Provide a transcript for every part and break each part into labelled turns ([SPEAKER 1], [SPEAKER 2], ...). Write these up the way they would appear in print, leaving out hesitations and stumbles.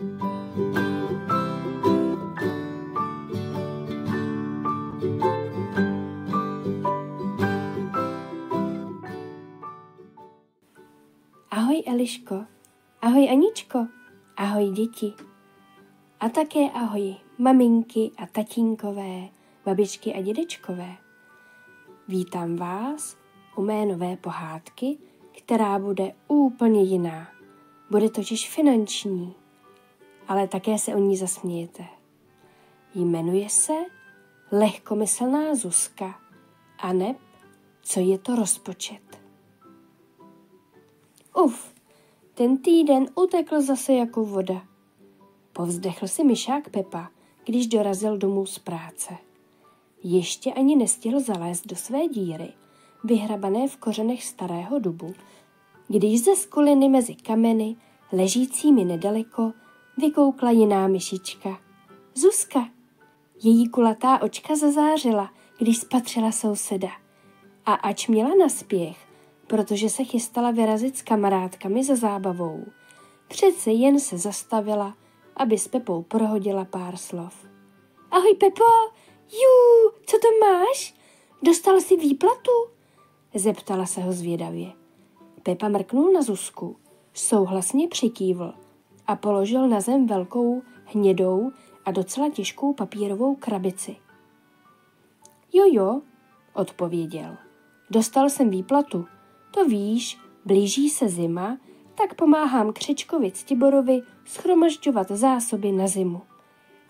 [SPEAKER 1] Ahoj Eliško, ahoj Aničko, ahoj děti. A také ahoj maminky a tatínkové, babičky a dědečkové. Vítám vás u mé nové pohádky, která bude úplně jiná. Bude totiž finanční, ale také se o ní zasmějete. Jmenuje se Lehkomyslná Zuzka aneb Co je to rozpočet. Ten týden utekl zase jako voda. Povzdechl si myšák Pepa, když dorazil domů z práce. Ještě ani nestihl zalézt do své díry, vyhrabané v kořenech starého dubu, když ze skuliny mezi kameny, ležícími nedaleko, vykoukla jiná myšička. Zuzka. Její kulatá očka zazářila, když spatřila souseda. A ač měla naspěch, protože se chystala vyrazit s kamarádkami za zábavou, přece jen se zastavila, aby s Pepou prohodila pár slov. Ahoj Pepo, co to máš? Dostal jsi výplatu? Zeptala se ho zvědavě. Pepa mrknul na Zuzku, souhlasně přikývl a položil na zem velkou, hnědou a docela těžkou papírovou krabici. Jo, odpověděl. Dostal jsem výplatu. To víš, blíží se zima, tak pomáhám Křečkovi Ctiborovi shromažďovat zásoby na zimu.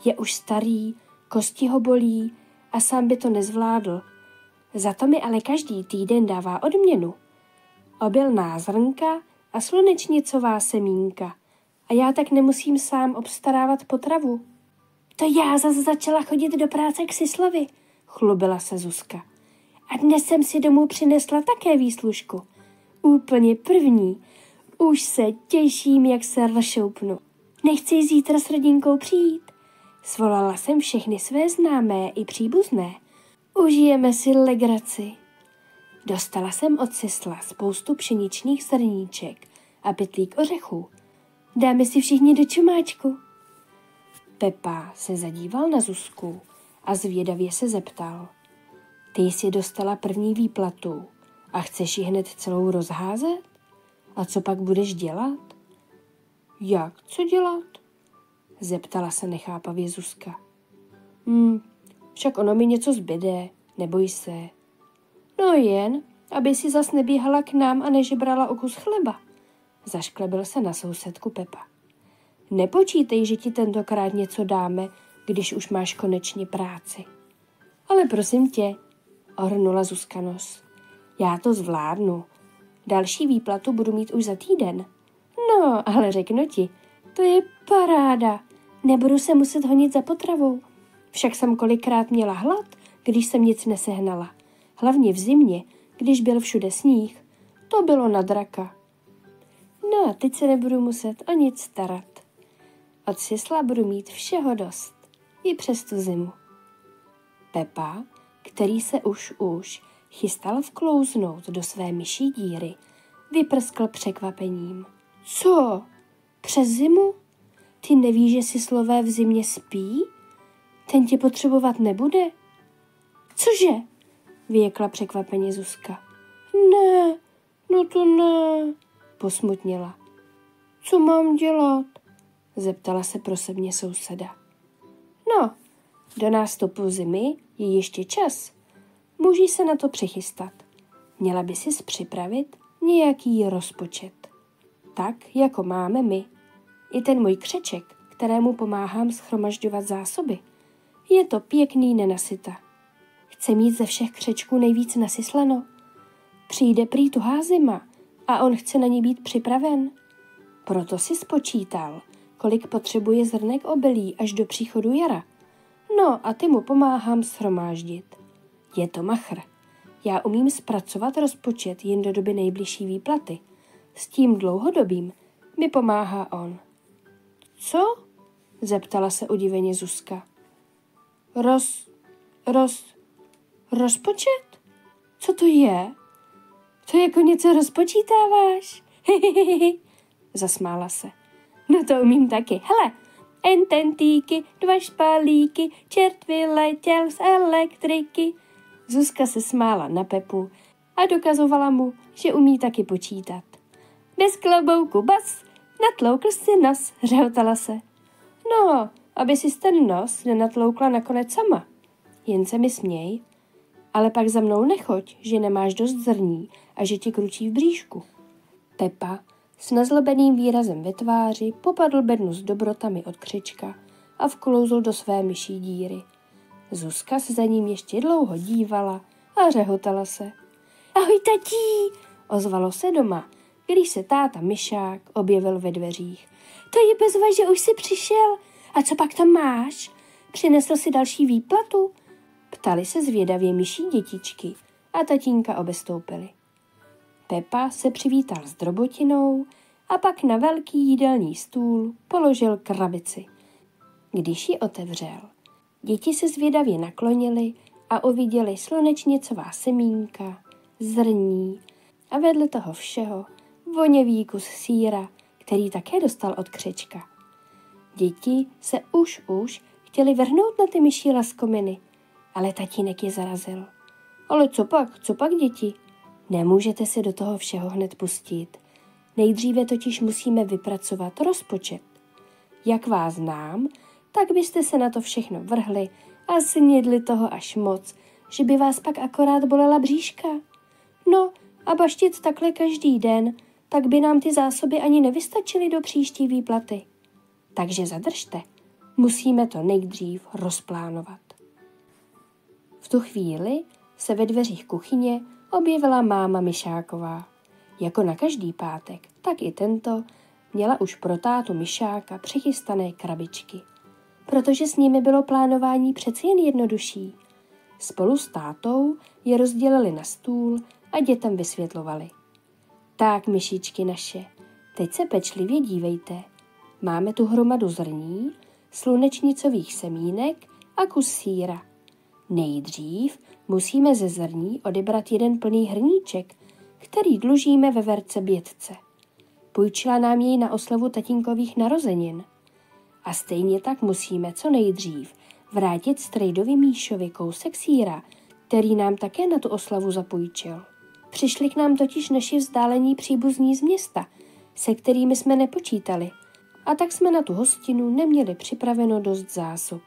[SPEAKER 1] Je už starý, kosti ho bolí a sám by to nezvládl. Za to mi ale každý týden dává odměnu. Obilná zrnka a slunečnicová semínka. A já tak nemusím sám obstarávat potravu. To já zase začala chodit do práce k Sislovi, chlubila se Zuzka. A dnes jsem si domů přinesla také výslužku. Úplně první. Už se těším, jak se rozšoupnu. Nechci zítra s rodinkou přijít. Svolala jsem všechny své známé i příbuzné. Užijeme si legraci. Dostala jsem od Sisla spoustu pšeničných zrníček a pytlík ořechů. Dáme si všichni do čumáčku. Pepa se zadíval na Zuzku a zvědavě se zeptal. Ty jsi dostala první výplatu a chceš ji hned celou rozházet? A co pak budeš dělat? Jak, co dělat? Zeptala se nechápavě Zuzka. Však ono mi něco zbyde, neboj se. No jen, aby si zas neběhala k nám a nežebrala o kus chleba. Zašklebil se na sousedku Pepa. Nepočítej, že ti tentokrát něco dáme, když už máš konečně práci. Ale prosím tě, ohrnula Zuzka nos. Já to zvládnu. Další výplatu budu mít už za týden. No, ale řeknu ti, to je paráda. Nebudu se muset honit za potravou. Však jsem kolikrát měla hlad, když jsem nic nesehnala. Hlavně v zimě, když byl všude sníh. To bylo na draka. No a teď se nebudu muset o nic starat. Od Sisla budu mít všeho dost. I přes tu zimu. Pepa, který se už chystal vklouznout do své myší díry, vyprskl překvapením. Co? Přes zimu? Ty nevíš, že Sislové v zimě spí? Ten tě potřebovat nebude? Cože? Vyjekla překvapeně Zuzka. Ne, no to ne, posmutnila. Co mám dělat? Zeptala se prosebně souseda. No, do nástupu zimy je ještě čas. Můžeš se na to přichystat. Měla by sis připravit nějaký rozpočet. Tak, jako máme my. I ten můj Křeček, kterému pomáhám shromažďovat zásoby. Je to pěkný nenasyta. Chce mít ze všech křečků nejvíc nasysleno. Přijde prý tuhá zima a on chce na ní být připraven. Proto si spočítal, kolik potřebuje zrnek obilí až do příchodu jara. No a ty mu pomáhám shromáždit. Je to machr. Já umím zpracovat rozpočet jen do doby nejbližší výplaty. S tím dlouhodobým mi pomáhá on. Co? Zeptala se udiveně Zuzka. Rozpočet? Co to je? To jako něco rozpočítáváš? Zasmála se. No to umím taky. Hele, ententíky, 2 špalíky, čert vyletěl z elektriky. Zuzka se smála na Pepu a dokazovala mu, že umí taky počítat. Bez klobouku bas, natloukl si nos, řehotala se. No, aby si ten nos nenatloukla nakonec sama. Jen se mi směj, ale pak za mnou nechoď, že nemáš dost zrní a že ti kručí v bříšku. Pepa s nazlobeným výrazem ve tváři popadl bednu s dobrotami od křečka a vklouzl do své myší díry. Zuzka se za ním ještě dlouho dívala a řehotala se. Ahoj, tatí, ozvalo se doma, když se táta Myšák objevil ve dveřích. To je bezva, že už jsi přišel. A co pak tam máš? Přinesl si další výplatu? Ptali se zvědavě myší dětičky a tatínka obestoupili. Pepa se přivítal s drobotinou a pak na velký jídelní stůl položil krabici. Když ji otevřel, děti se zvědavě naklonily a uviděli slunečnicová semínka, zrní a vedle toho všeho voněvý kus sýra, který také dostal od křečka. Děti se už chtěli vrhnout na ty myší laskominy, ale tatínek je zarazil. Ale co pak, děti? Nemůžete se do toho všeho hned pustit. Nejdříve totiž musíme vypracovat rozpočet. Jak vás znám, tak byste se na to všechno vrhli a snědli toho až moc, že by vás pak akorát bolela bříška. No a baštit takhle každý den, tak by nám ty zásoby ani nevystačily do příští výplaty. Takže zadržte, musíme to nejdřív rozplánovat. V tu chvíli se ve dveřích kuchyně objevila máma Myšáková. Jako na každý pátek, tak i tento měla už pro tátu Myšáka přichystané krabičky, protože s nimi bylo plánování přeci jen jednodušší. Spolu s tátou je rozdělili na stůl a dětem vysvětlovali. Tak, myšičky naše, teď se pečlivě dívejte. Máme tu hromadu zrní, slunečnicových semínek a kus sýra. Nejdřív musíme ze zrní odebrat jeden plný hrníček, který dlužíme ve verce Bětce. Půjčila nám jej na oslavu tatínkových narozenin. A stejně tak musíme co nejdřív vrátit strejdovi Míšovi kousek sýra, který nám také na tu oslavu zapůjčil. Přišli k nám totiž naši vzdálení příbuzní z města, se kterými jsme nepočítali, a tak jsme na tu hostinu neměli připraveno dost zásob.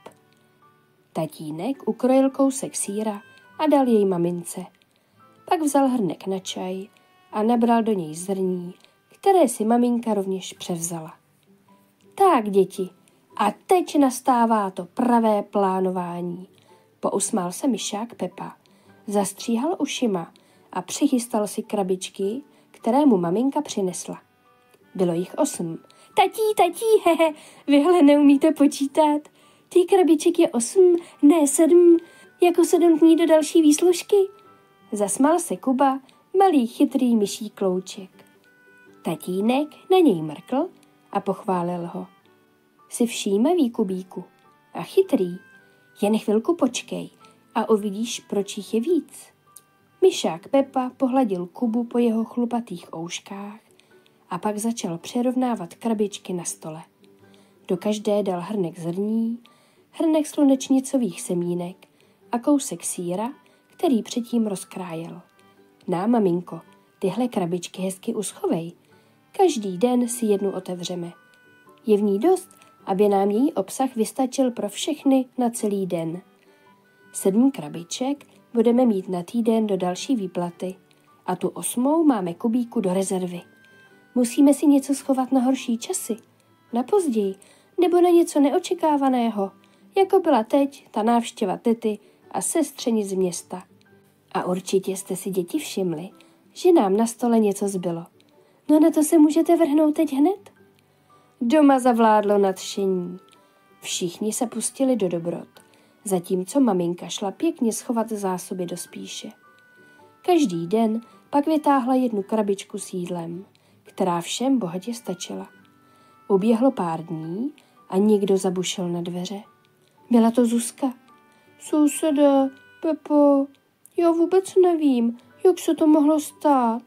[SPEAKER 1] Tatínek ukrojil kousek sýra a dal jej mamince. Pak vzal hrnek na čaj a nabral do něj zrní, které si maminka rovněž převzala. Tak, děti, a teď nastává to pravé plánování. Pousmál se myšák Pepa, zastříhal ušima a přichystal si krabičky, které mu maminka přinesla. Bylo jich 8. Tatí, hehe, vyhle neumíte počítat. Ty krabiček je 8, ne 7, jako 7 dní do další výslužky. Zasmál se Kuba, malý chytrý myší klouček. Tatínek na něj mrkl a pochválil ho. Jsi všímavý, Kubíku, a chytrý. Jen chvilku počkej a uvidíš, proč jich je víc. Myšák Pepa pohladil Kubu po jeho chlupatých ouškách a pak začal přerovnávat krabičky na stole. Do každé dal hrnek zrní, hrnek slunečnicových semínek a kousek sýra, který předtím rozkrájel. Maminko, tyhle krabičky hezky uschovej. Každý den si jednu otevřeme. Je v ní dost, aby nám její obsah vystačil pro všechny na celý den. 7 krabiček budeme mít na týden do další výplaty a tu 8. máme, Kubíku, do rezervy. Musíme si něco schovat na horší časy, na později, nebo na něco neočekávaného, jako byla teď ta návštěva tety a sestřenic z města. A určitě jste si, děti, všimli, že nám na stole něco zbylo. No na to se můžete vrhnout teď hned. Doma zavládlo nadšení. Všichni se pustili do dobrot, zatímco maminka šla pěkně schovat zásoby do spíše. Každý den pak vytáhla jednu krabičku s jídlem, která všem bohatě stačila. Uběhlo pár dní a někdo zabušil na dveře. Byla to Zuzka. Souseda, Pepo, já vůbec nevím, jak se to mohlo stát,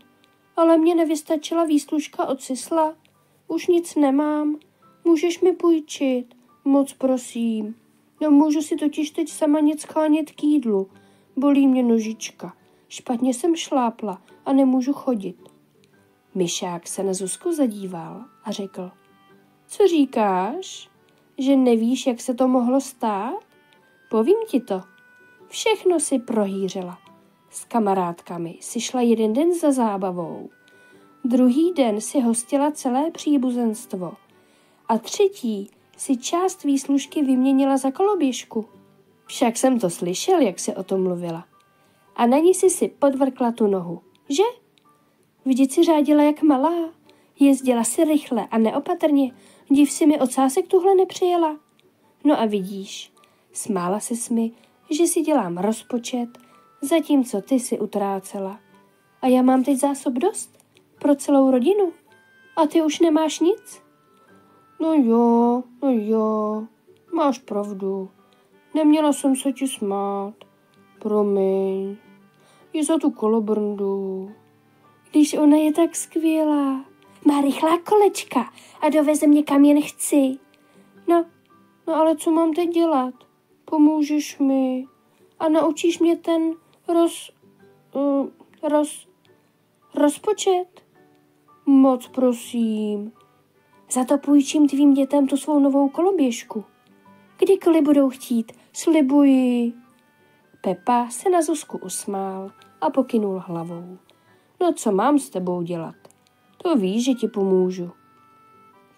[SPEAKER 1] ale mě nevystačila výslužka od Sisla. Už nic nemám. můžeš mi půjčit? Moc prosím. Nemůžu si totiž teď sama nic schánět k jídlu. Bolí mě nožička. Špatně jsem šlápla a nemůžu chodit. Myšák se na Zuzku zadíval a řekl: Co říkáš? Že nevíš, jak se to mohlo stát? Povím ti to. Všechno si prohýřela. S kamarádkami si šla jeden den za zábavou. Druhý den si hostila celé příbuzenstvo. A třetí si část výslužky vyměnila za koloběžku. Však jsem to slyšel, jak se o tom mluvila. A na ní si podvrkla tu nohu, že? Vždyť si řádila jak malá. Jezdila si rychle a neopatrně. Div si mi ocásek tuhle nepřijela. No a vidíš, smála ses mi, že si dělám rozpočet, zatímco ty si utrácela. A já mám teď zásob dost pro celou rodinu. A ty už nemáš nic? No jo, máš pravdu. Neměla jsem se ti smát. Promiň. I za tu kolobrndu. Když ona je tak skvělá. Má rychlá kolečka a doveze mě kam jen chci. No ale co mám teď dělat? Pomůžeš mi a naučíš mě ten rozpočet? Moc prosím. Za to půjčím tvým dětem tu svou novou koloběžku. Kdykoliv budou chtít, slibuji. Pepa se na Zuzku usmál a pokynul hlavou. No co mám s tebou dělat? To víš, že ti pomůžu.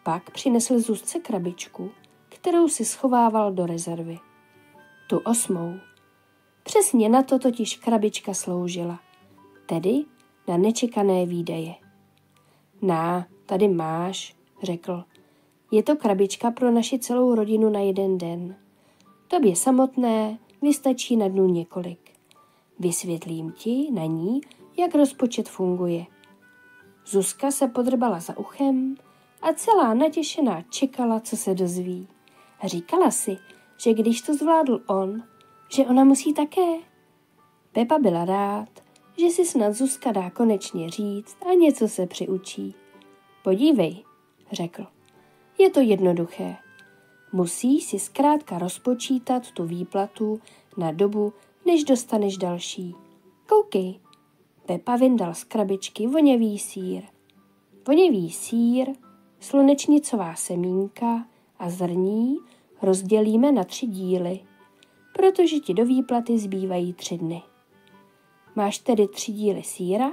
[SPEAKER 1] Pak přinesl Zuzce krabičku, kterou si schovával do rezervy. Tu 8. Přesně na to totiž krabička sloužila. Tedy na nečekané výdaje. Tady máš, řekl. Je to krabička pro naši celou rodinu na jeden den. Tobě samotné vystačí na dnů několik. Vysvětlím ti na ní, jak rozpočet funguje. Zuzka se podrbala za uchem a celá natěšená čekala, co se dozví. Říkala si, že když to zvládl on, že ona musí také. Pepa byla rád, že si snad Zuzka dá konečně říct a něco se přiučí. Podívej, řekl. Je to jednoduché. Musíš si zkrátka rozpočítat tu výplatu na dobu, než dostaneš další. Koukej. Pepa vyndal z krabičky voněvý sýr. Voněvý sýr, slunečnicová semínka a zrní rozdělíme na 3 díly, protože ti do výplaty zbývají 3 dny. Máš tedy 3 díly sýra,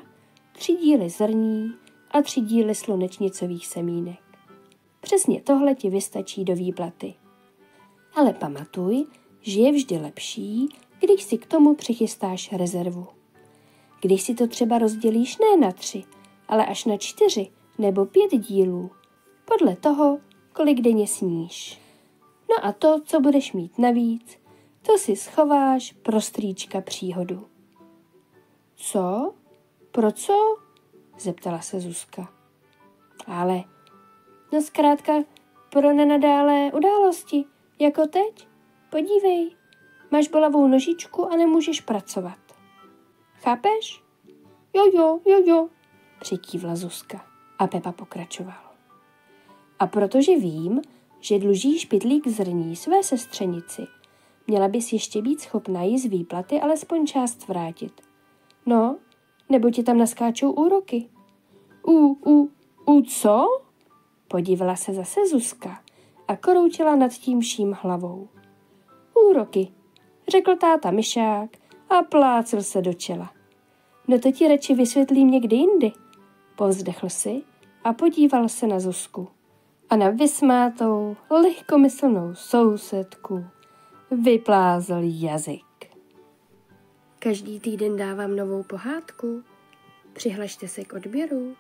[SPEAKER 1] 3 díly zrní a 3 díly slunečnicových semínek. Přesně tohle ti vystačí do výplaty. Ale pamatuj, že je vždy lepší, když si k tomu přichystáš rezervu. Když si to třeba rozdělíš ne na 3, ale až na 4 nebo 5 dílů, podle toho, kolik denně sníš. No a to, co budeš mít navíc, to si schováš pro strýčka příhodu. Co? Pro co? Zeptala se Zuzka. Ale, no zkrátka pro nenadálé události, jako teď. Podívej, máš bolavou nožičku a nemůžeš pracovat. Chápeš? Jo, přikývla Zuzka a Pepa pokračoval. A protože vím, že dlužíš pytlík zrní své sestřenici, měla bys ještě být schopná jí z výplaty alespoň část vrátit. No, nebo ti tam naskáčou úroky. Co? Podívala se zase Zuzka a kroutila nad tím vším hlavou. Úroky, řekl táta Myšák a plácl se do čela. No to ti radši vysvětlím někdy jindy. Povzdechl si a podíval se na Zuzku. A na vysmátou, lehkomyslnou sousedku vyplázl jazyk. Každý týden dávám novou pohádku. Přihlašte se k odběru.